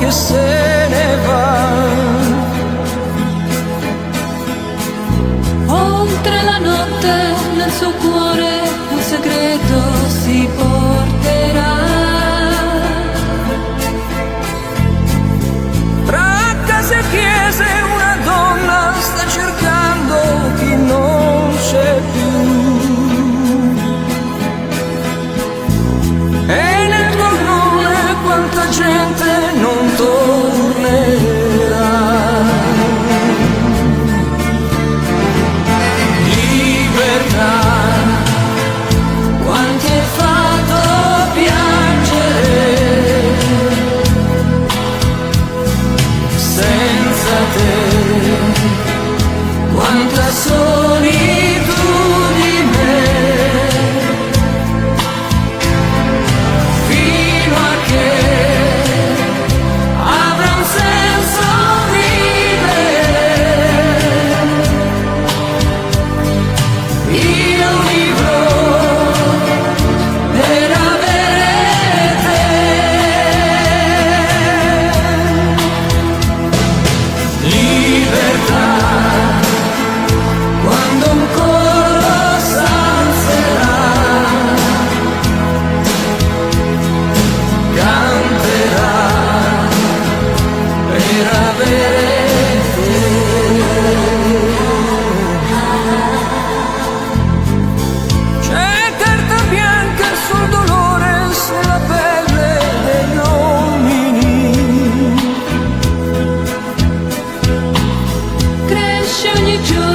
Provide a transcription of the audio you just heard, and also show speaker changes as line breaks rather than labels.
che se ne va.
Oltre la notte nel suo cuore un segreto si porterà.
Tra case e chiese una donna sta cercando chi non c'è più. E nel tuo nome quanta gente non tornerà. Libertà, quanti hai fatto piangere, senza te, quanta solitudine, fino a che avrà un senso vivere. Io vivrò per avere te. Libertà, quando un coro s'alzerà, canterà per avere te. C'è carta bianca sul dolore, sulla pelle degli uomini.
Cresce ogni giorno